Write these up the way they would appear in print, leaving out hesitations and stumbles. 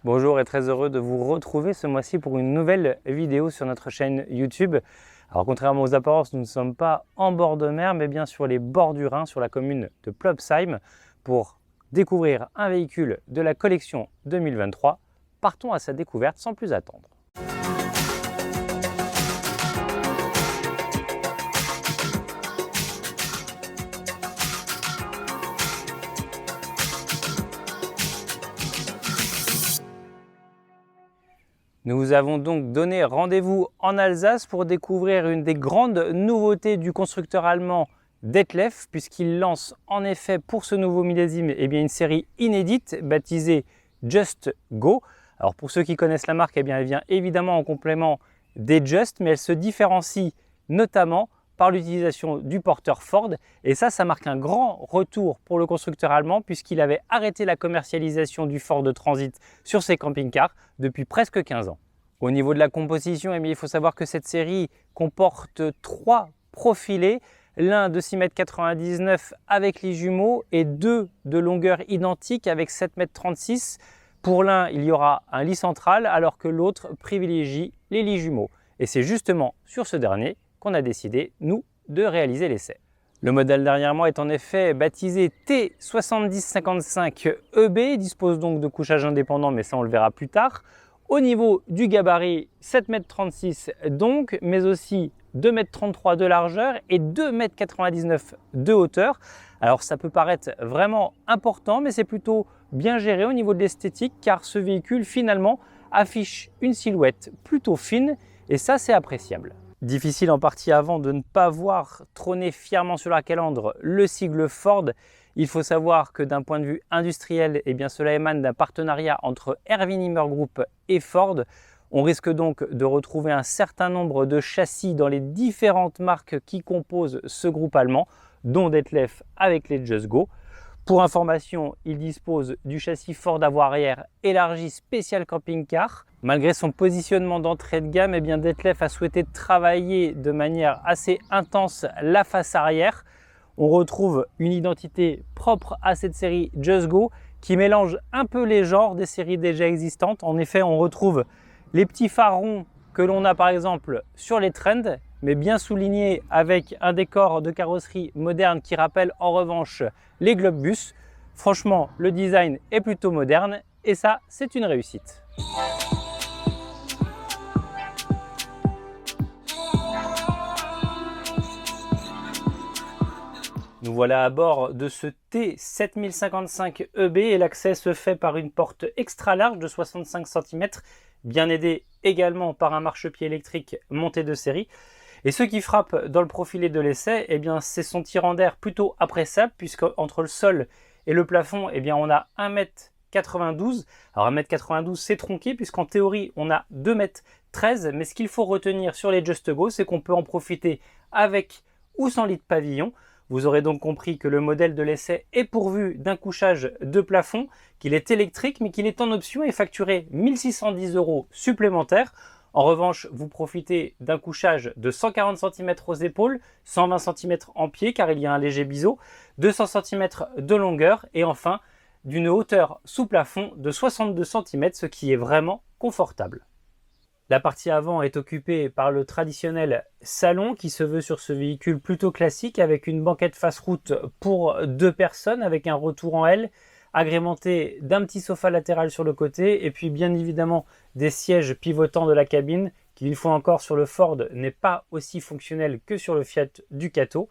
Bonjour et très heureux de vous retrouver ce mois-ci pour une nouvelle vidéo sur notre chaîne YouTube. Alors contrairement aux apparences, nous ne sommes pas en bord de mer, mais bien sur les bords du Rhin, sur la commune de Plobsheim, pour découvrir un véhicule de la collection 2023. Partons à sa découverte sans plus attendre. Nous vous avons donc donné rendez-vous en Alsace pour découvrir une des grandes nouveautés du constructeur allemand Detlev, puisqu'il lance en effet pour ce nouveau millésime une série inédite baptisée Just Go. Alors pour ceux qui connaissent la marque, elle vient évidemment en complément des Just, mais elle se différencie notamment par l'utilisation du porteur Ford. Et ça marque un grand retour pour le constructeur allemand puisqu'il avait arrêté la commercialisation du Ford Transit sur ses camping-cars depuis presque 15 ans. Au niveau de la composition, il faut savoir que cette série comporte 3 profilés, l'un de 6,99 m avec les jumeaux et 2 de longueur identique avec 7,36 m. Pour l'un, il y aura un lit central alors que l'autre privilégie les lits jumeaux. Et c'est justement sur ce dernier qu'on a décidé, nous, de réaliser l'essai. Le modèle derrière moi est en effet baptisé T7055EB, il dispose donc de couchage indépendant, mais ça on le verra plus tard. Au niveau du gabarit, 7,36 m donc, mais aussi 2,33 m de largeur et 2,99 m de hauteur. Alors ça peut paraître vraiment important, mais c'est plutôt bien géré au niveau de l'esthétique, car ce véhicule finalement affiche une silhouette plutôt fine, et ça c'est appréciable. Difficile en partie avant de ne pas voir trôner fièrement sur la calandre le sigle Ford. Il faut savoir que d'un point de vue industriel, cela émane d'un partenariat entre Erwin Group et Ford. On risque donc de retrouver un certain nombre de châssis dans les différentes marques qui composent ce groupe allemand, dont Detlev avec les Just Go. Pour information, il dispose du châssis Ford à voie arrière élargi spécial camping-car. Malgré son positionnement d'entrée de gamme, Detlev a souhaité travailler de manière assez intense la face arrière. On retrouve une identité propre à cette série Just Go qui mélange un peu les genres des séries déjà existantes. En effet, on retrouve les petits phares ronds que l'on a par exemple sur les Trend, mais bien soulignés avec un décor de carrosserie moderne qui rappelle en revanche les Globebus. Franchement, le design est plutôt moderne et ça, c'est une réussite. Nous voilà à bord de ce T7055EB et l'accès se fait par une porte extra large de 65 cm, bien aidée également par un marchepied électrique monté de série. Et ce qui frappe dans le profilé de l'essai, c'est son tirant d'air plutôt appréciable, puisque entre le sol et le plafond, on a 1,92 m. Alors 1,92 m, c'est tronqué, puisqu'en théorie, on a 2,13 m. Mais ce qu'il faut retenir sur les Just Go, c'est qu'on peut en profiter avec ou sans lit de pavillon. Vous aurez donc compris que le modèle de l'essai est pourvu d'un couchage de plafond, qu'il est électrique, mais qu'il est en option et facturé 1 610 € supplémentaires. En revanche, vous profitez d'un couchage de 140 cm aux épaules, 120 cm en pied car il y a un léger biseau, 200 cm de longueur et enfin d'une hauteur sous plafond de 62 cm, ce qui est vraiment confortable. La partie avant est occupée par le traditionnel salon qui se veut sur ce véhicule plutôt classique avec une banquette face route pour 2 personnes avec un retour en L, agrémenté d'un petit sofa latéral sur le côté et puis bien évidemment des sièges pivotants de la cabine qui, une fois encore sur le Ford, n'est pas aussi fonctionnel que sur le Fiat Ducato.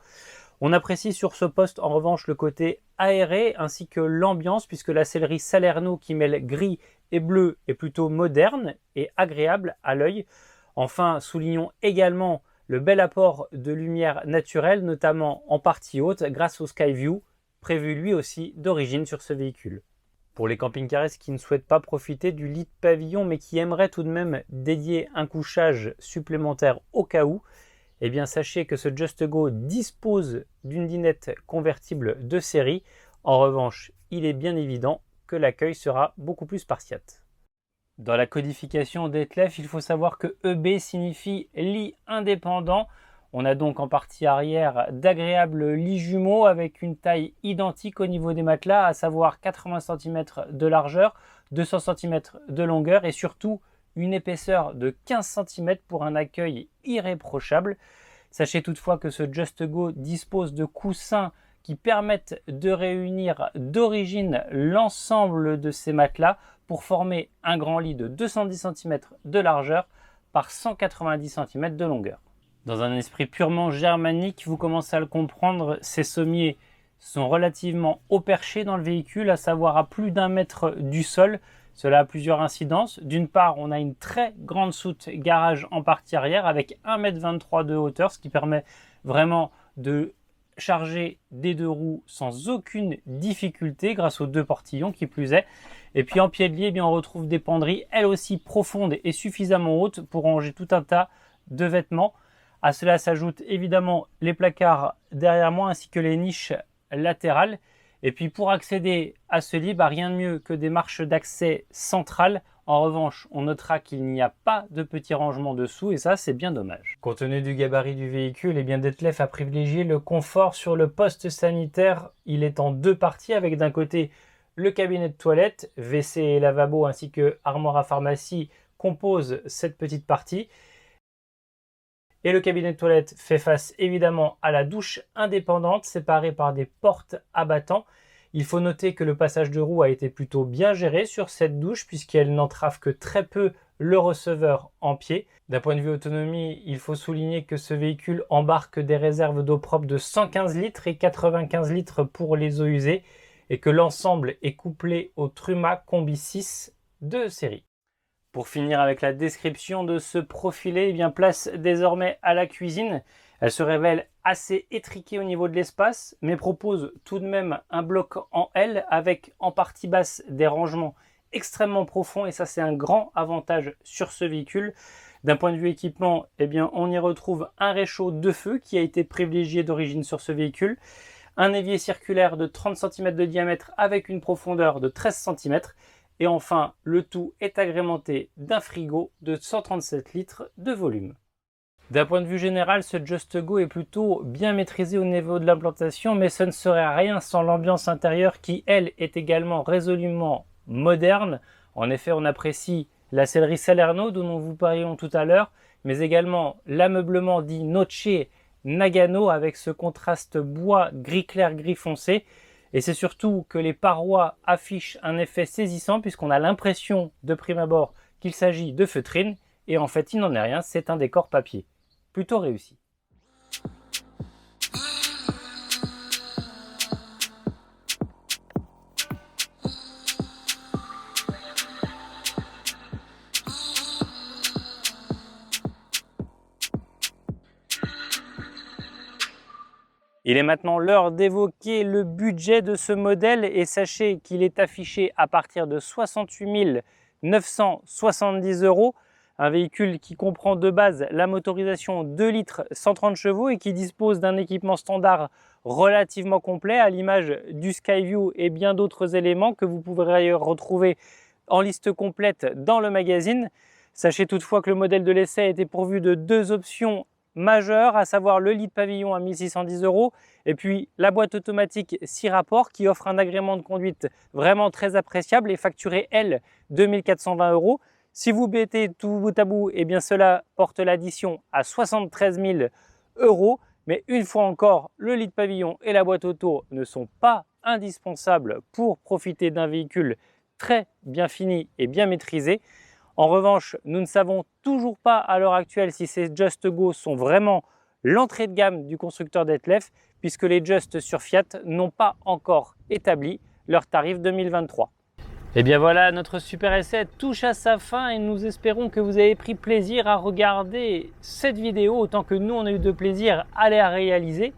On apprécie sur ce poste en revanche le côté aéré ainsi que l'ambiance, puisque la sellerie Salerno qui mêle gris et bleu est plutôt moderne et agréable à l'œil. Enfin, soulignons également le bel apport de lumière naturelle, notamment en partie haute grâce au Skyview, prévu lui aussi d'origine sur ce véhicule. Pour les camping-caristes qui ne souhaitent pas profiter du lit de pavillon mais qui aimeraient tout de même dédier un couchage supplémentaire au cas où, sachez que ce Just Go dispose d'une dinette convertible de série. En revanche, il est bien évident que l'accueil sera beaucoup plus spartiate. Dans la codification Detlev, il faut savoir que EB signifie lit indépendant. On a donc en partie arrière d'agréables lits jumeaux avec une taille identique au niveau des matelas, à savoir 80 cm de largeur, 200 cm de longueur et surtout une épaisseur de 15 cm pour un accueil irréprochable. Sachez toutefois que ce Just Go dispose de coussins qui permettent de réunir d'origine l'ensemble de ces matelas pour former un grand lit de 210 cm de largeur par 190 cm de longueur. Dans un esprit purement germanique, vous commencez à le comprendre, ces sommiers sont relativement haut perchés dans le véhicule, à savoir à plus d'1 mètre du sol. Cela a plusieurs incidences. D'une part, on a une très grande soute garage en partie arrière avec 1,23 m de hauteur, ce qui permet vraiment de charger des deux roues sans aucune difficulté grâce aux deux portillons qui plus est. Et puis en pied de lit, eh bien, on retrouve des penderies elles aussi profondes et suffisamment hautes pour ranger tout un tas de vêtements. À cela s'ajoutent évidemment les placards derrière moi ainsi que les niches latérales. Et puis pour accéder à ce lit, rien de mieux que des marches d'accès centrales. En revanche, on notera qu'il n'y a pas de petit rangement dessous et ça, c'est bien dommage. Compte tenu du gabarit du véhicule, Detlef a privilégié le confort sur le poste sanitaire. Il est en deux parties avec d'un côté le cabinet de toilette, WC et lavabo ainsi que armoire à pharmacie composent cette petite partie. Et le cabinet de toilette fait face évidemment à la douche indépendante séparée par des portes abattants. Il faut noter que le passage de roue a été plutôt bien géré sur cette douche puisqu'elle n'entrave que très peu le receveur en pied. D'un point de vue autonomie, il faut souligner que ce véhicule embarque des réserves d'eau propre de 115 litres et 95 litres pour les eaux usées et que l'ensemble est couplé au Truma Combi 6 de série. Pour finir avec la description de ce profilé, place désormais à la cuisine. Elle se révèle assez étriquée au niveau de l'espace, mais propose tout de même un bloc en L avec en partie basse des rangements extrêmement profonds et ça c'est un grand avantage sur ce véhicule. D'un point de vue équipement, on y retrouve un réchaud de feu qui a été privilégié d'origine sur ce véhicule, un évier circulaire de 30 cm de diamètre avec une profondeur de 13 cm. Et enfin, le tout est agrémenté d'un frigo de 137 litres de volume. D'un point de vue général, ce Just Go est plutôt bien maîtrisé au niveau de l'implantation, mais ce ne serait rien sans l'ambiance intérieure qui, elle, est également résolument moderne. En effet, on apprécie la sellerie Salerno dont nous vous parlions tout à l'heure, mais également l'ameublement dit Noce Nagano avec ce contraste bois gris clair, gris foncé. Et c'est surtout que les parois affichent un effet saisissant puisqu'on a l'impression de prime abord qu'il s'agit de feutrine et en fait il n'en est rien, c'est un décor papier. Plutôt réussi. Il est maintenant l'heure d'évoquer le budget de ce modèle et sachez qu'il est affiché à partir de 68 970 €. Un véhicule qui comprend de base la motorisation 2 litres 130 chevaux et qui dispose d'un équipement standard relativement complet à l'image du Skyview et bien d'autres éléments que vous pourrez retrouver en liste complète dans le magazine. Sachez toutefois que le modèle de l'essai était pourvu de deux options majeure, à savoir le lit de pavillon à 1610 € et puis la boîte automatique 6 rapports qui offre un agrément de conduite vraiment très appréciable et facturé elle 2420 €. Si vous mettez tout bout à bout, cela porte l'addition à 73 000 €. Mais une fois encore, le lit de pavillon et la boîte auto ne sont pas indispensables pour profiter d'un véhicule très bien fini et bien maîtrisé. En revanche, nous ne savons toujours pas à l'heure actuelle si ces Just Go sont vraiment l'entrée de gamme du constructeur Detlef, puisque les Just sur Fiat n'ont pas encore établi leur tarif 2023. Voilà, notre super essai touche à sa fin et nous espérons que vous avez pris plaisir à regarder cette vidéo autant que nous on a eu de plaisir à la réaliser.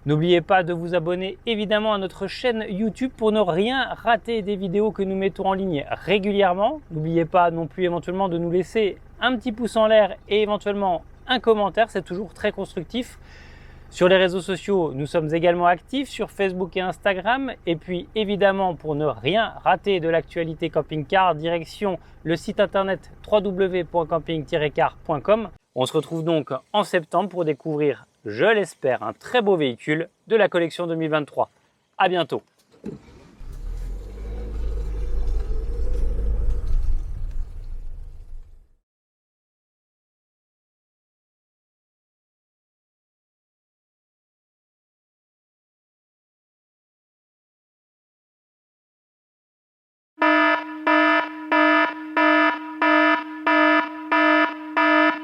N'oubliez pas de vous abonner évidemment à notre chaîne YouTube pour ne rien rater des vidéos que nous mettons en ligne régulièrement. N'oubliez pas non plus éventuellement de nous laisser un petit pouce en l'air et éventuellement un commentaire, c'est toujours très constructif. Sur les réseaux sociaux, nous sommes également actifs sur Facebook et Instagram. Et puis évidemment, pour ne rien rater de l'actualité camping-car, direction le site internet www.camping-car.com. On se retrouve donc en septembre pour découvrir, je l'espère, un très beau véhicule de la collection 2023. À bientôt.